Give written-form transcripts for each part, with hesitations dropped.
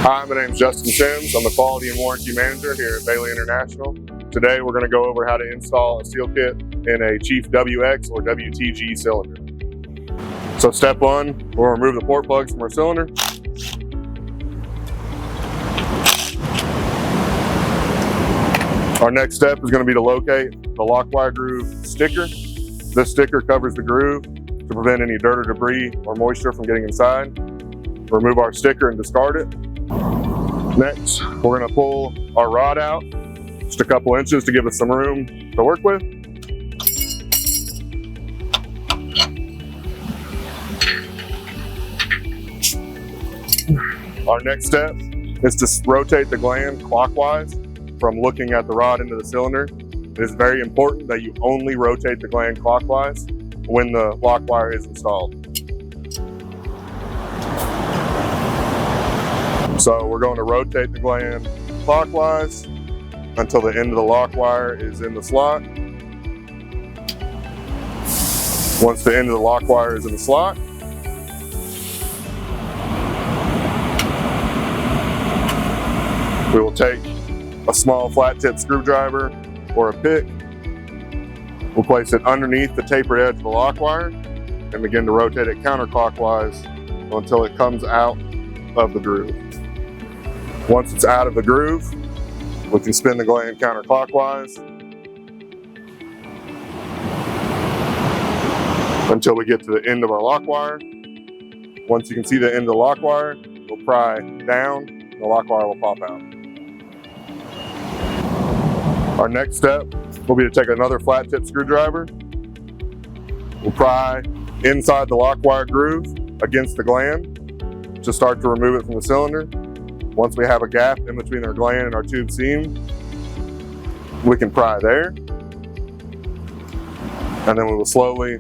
Hi, my name is Justin Sims. I'm the Quality and Warranty Manager here at Bailey International. Today we're going to go over how to install a seal kit in a Chief WX or WTG cylinder. So step one, we'll remove the port plugs from our cylinder. Our next step is going to be to locate the lock wire groove sticker. This sticker covers the groove to prevent any dirt or debris or moisture from getting inside. Remove our sticker and discard it. Next, we're going to pull our rod out just a couple inches to give us some room to work with. Our next step is to rotate the gland clockwise from looking at the rod into the cylinder. It is very important that you only rotate the gland clockwise when the lock wire is installed. So we're going to rotate the gland clockwise until the end of the lock wire is in the slot. Once the end of the lock wire is in the slot, we will take a small flat tip screwdriver or a pick. We'll place it underneath the tapered edge of the lock wire and begin to rotate it counterclockwise until it comes out of the groove. Once it's out of the groove, we can spin the gland counterclockwise until we get to the end of our lock wire. Once you can see the end of the lock wire, we'll pry down and the lock wire will pop out. Our next step will be to take another flat tip screwdriver. We'll pry inside the lock wire groove against the gland to start to remove it from the cylinder. Once we have a gap in between our gland and our tube seam, we can pry there. And then we will slowly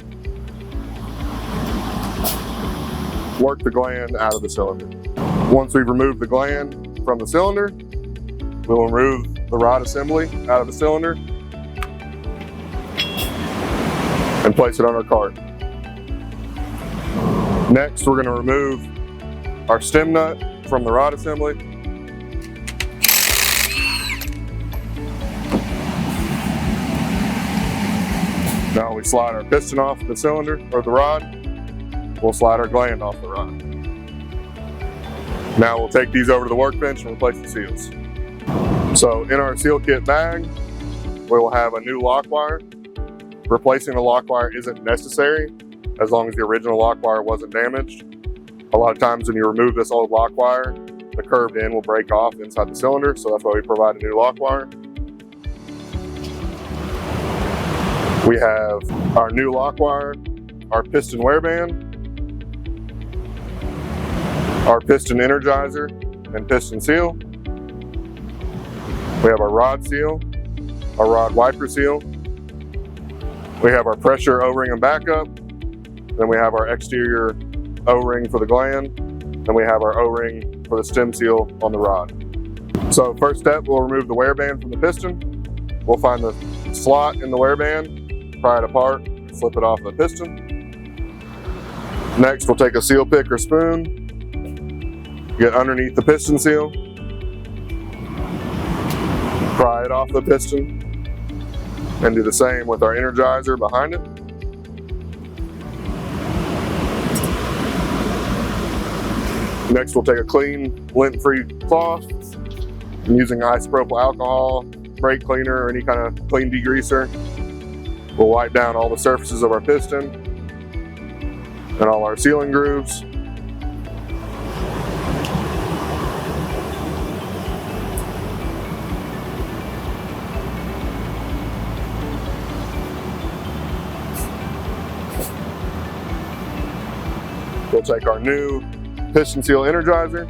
work the gland out of the cylinder. Once we've removed the gland from the cylinder, we'll remove the rod assembly out of the cylinder and place it on our cart. Next, we're going to remove our stem nut from the rod assembly. Now we slide our piston off the cylinder or the rod. We'll slide our gland off the rod. Now we'll take these over to the workbench and replace the seals. So in our seal kit bag, we will have a new lock wire. Replacing the lock wire isn't necessary as long as the original lock wire wasn't damaged. A lot of times when you remove this old lock wire, the curved end will break off inside the cylinder, so that's why we provide a new lock wire. We have our new lock wire, our piston wear band, our piston energizer and piston seal. We have our rod seal, our rod wiper seal. We have our pressure O-ring and backup. Then we have our exterior O-ring for the gland. Then we have our O-ring for the stem seal on the rod. So first step, we'll remove the wear band from the piston. We'll find the slot in the wear band, pry it apart, flip it off the piston. Next, we'll take a seal pick or spoon, get underneath the piston seal, pry it off the piston, and do the same with our energizer behind it. Next, we'll take a clean, lint-free cloth and using isopropyl alcohol, brake cleaner, or any kind of clean degreaser. We'll wipe down all the surfaces of our piston and all our sealing grooves. We'll take our new piston seal energizer.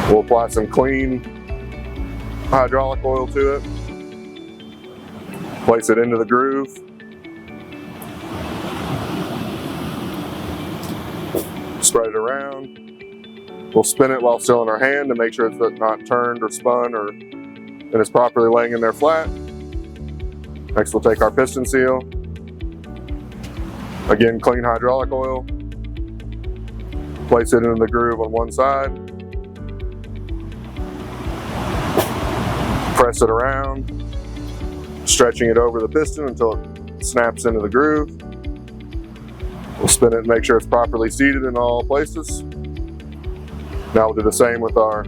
We'll apply some clean hydraulic oil to it. Place it into the groove. Spread it around. We'll spin it while still in our hand to make sure it's not turned or spun or and it's properly laying in there flat. Next, we'll take our piston seal. Again, clean hydraulic oil. Place it into the groove on one side. Press it around, stretching it over the piston until it snaps into the groove. We'll spin it and make sure it's properly seated in all places. Now we'll do the same with our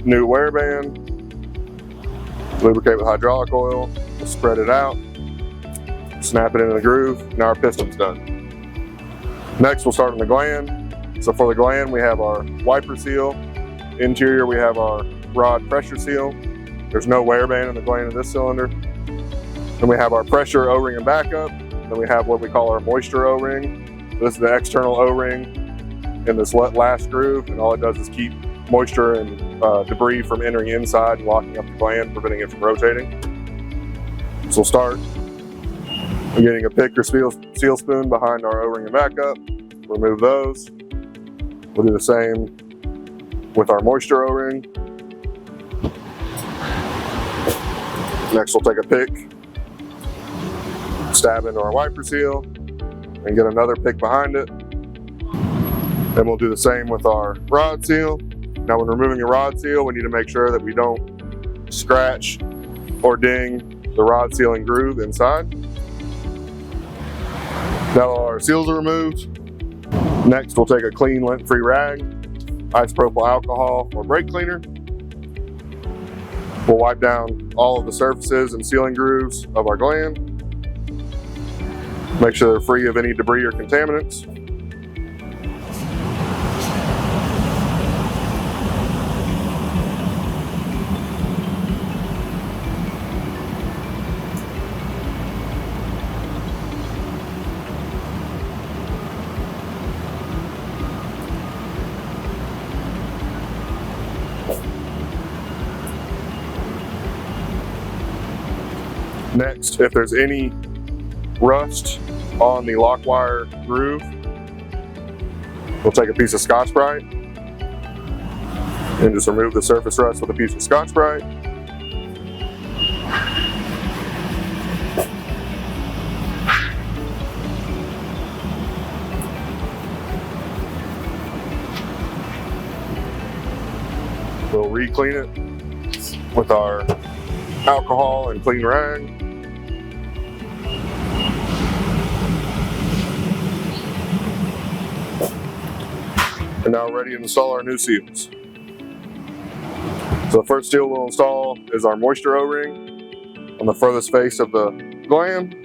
new wear band. Lubricate with hydraulic oil, we'll spread it out, snap it into the groove. Now our piston's done. Next we'll start on the gland. So for the gland we have our wiper seal. Interior we have our rod pressure seal. There's no wear band in the gland of this cylinder. Then we have our pressure O-ring and backup. Then we have what we call our moisture O-ring. This is the external O-ring in this last groove, and all it does is keep moisture and debris from entering inside and locking up the gland, preventing it from rotating. So we'll start getting a pick or seal spoon behind our O-ring and backup. Remove those. We'll do the same with our moisture O-ring. Next we'll take a pick, stab into our wiper seal, and get another pick behind it. Then we'll do the same with our rod seal. Now when removing the rod seal, we need to make sure that we don't scratch or ding the rod sealing groove inside. Now all our seals are removed. Next we'll take a clean lint-free rag, isopropyl alcohol or brake cleaner. We'll wipe down all of the surfaces and sealing grooves of our gland. Make sure they're free of any debris or contaminants. Next, if there's any rust on the lock wire groove, we'll take a piece of Scotch-Brite and just remove the surface rust with a piece of Scotch-Brite. We'll re-clean it with our alcohol and clean rag. We're now ready to install our new seals. So the first seal we'll install is our moisture O-ring on the furthest face of the gland.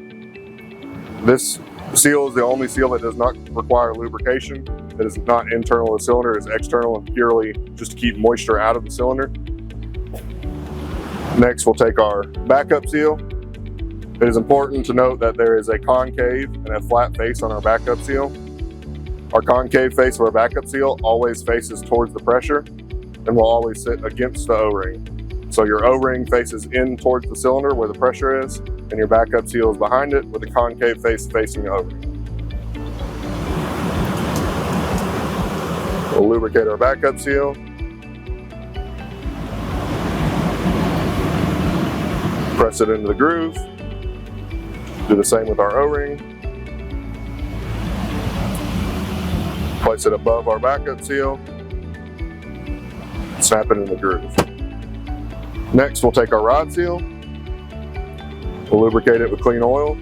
This seal is the only seal that does not require lubrication. It is not internal to the cylinder, it is external and purely just to keep moisture out of the cylinder. Next we'll take our backup seal. It is important to note that there is a concave and a flat face on our backup seal. Our concave face of our backup seal always faces towards the pressure and will always sit against the O-ring. So your O-ring faces in towards the cylinder where the pressure is, and your backup seal is behind it with the concave face facing the O-ring. We'll lubricate our backup seal. Press it into the groove. Do the same with our O-ring. Place it above our backup seal. Snap it in the groove. Next, we'll take our rod seal. We'll lubricate it with clean oil.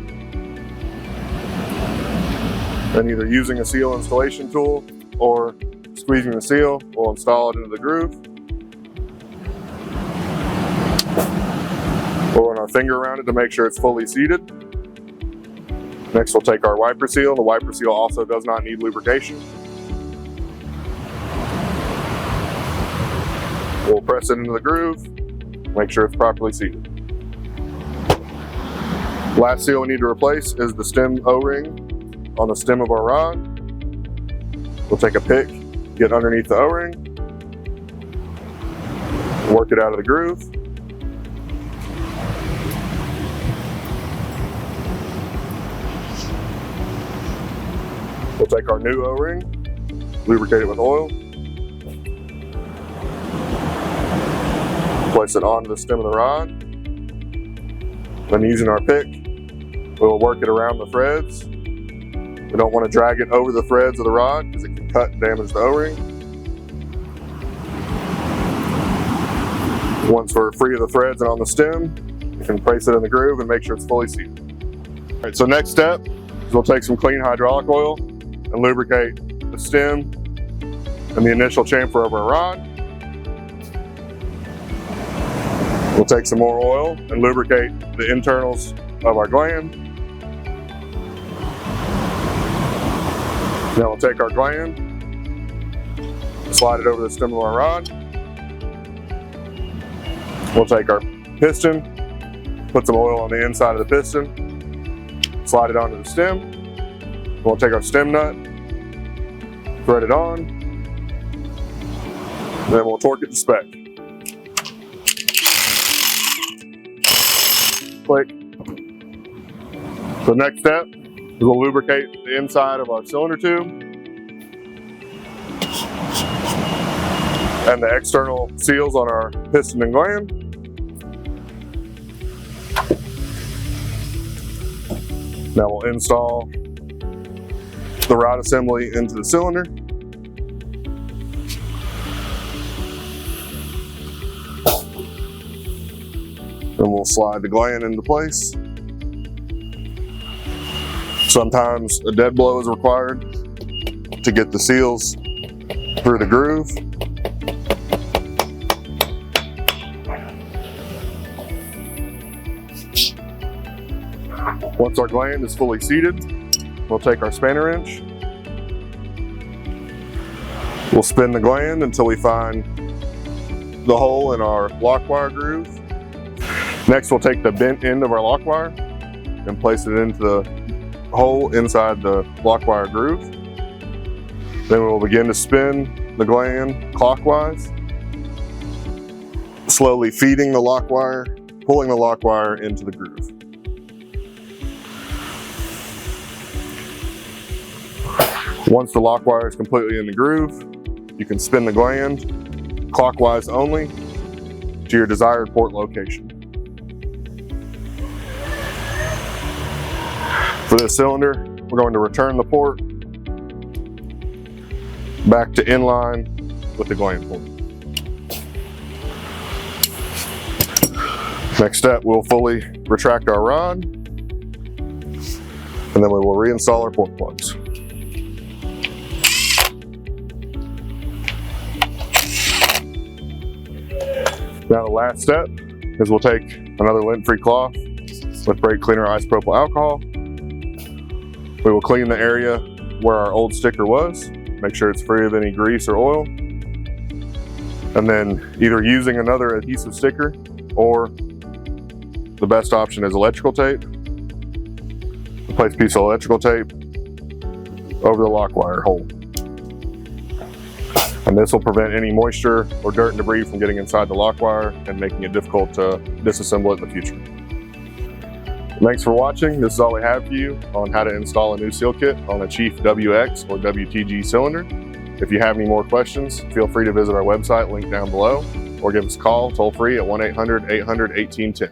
And either using a seal installation tool or squeezing the seal, we'll install it into the groove. We'll run our finger around it to make sure it's fully seated. Next, we'll take our wiper seal. The wiper seal also does not need lubrication. We'll press it into the groove, make sure it's properly seated. Last seal we need to replace is the stem O-ring on the stem of our rod. We'll take a pick, get underneath the O-ring, work it out of the groove. We'll take our new O-ring, lubricate it with oil, place it onto the stem of the rod. Then using our pick, we'll work it around the threads. We don't want to drag it over the threads of the rod because it can cut and damage the O-ring. Once we're free of the threads and on the stem, you can place it in the groove and make sure it's fully seated. All right, so next step is we'll take some clean hydraulic oil and lubricate the stem and the initial chamfer of our rod. We'll take some more oil and lubricate the internals of our gland. Now we'll take our gland, slide it over the stem of our rod. We'll take our piston, put some oil on the inside of the piston, slide it onto the stem. We'll take our stem nut, thread it on, and then we'll torque it to spec. Click. The next step is we'll lubricate the inside of our cylinder tube and the external seals on our piston and gland. Now we'll install the rod assembly into the cylinder. Then we'll slide the gland into place. Sometimes a dead blow is required to get the seals through the groove. Once our gland is fully seated, we'll take our spanner wrench. We'll spin the gland until we find the hole in our lock wire groove. Next, we'll take the bent end of our lock wire and place it into the hole inside the lock wire groove. Then we'll begin to spin the gland clockwise, slowly feeding the lock wire, pulling the lock wire into the groove. Once the lock wire is completely in the groove, you can spin the gland clockwise only to your desired port location. For this cylinder, we're going to return the port back to inline with the gland port. Next step, we'll fully retract our rod, and then we will reinstall our port plugs. Now the last step is we'll take another lint-free cloth with brake cleaner isopropyl alcohol. We will clean the area where our old sticker was, make sure it's free of any grease or oil, and then either using another adhesive sticker or the best option is electrical tape. Place a piece of electrical tape over the lock wire hole. And this will prevent any moisture or dirt and debris from getting inside the lock wire and making it difficult to disassemble it in the future. Thanks for watching. This is all we have for you on how to install a new seal kit on a Chief WX or WTG cylinder. If you have any more questions, feel free to visit our website, linked down below, or give us a call toll free at 1-800-800-1810.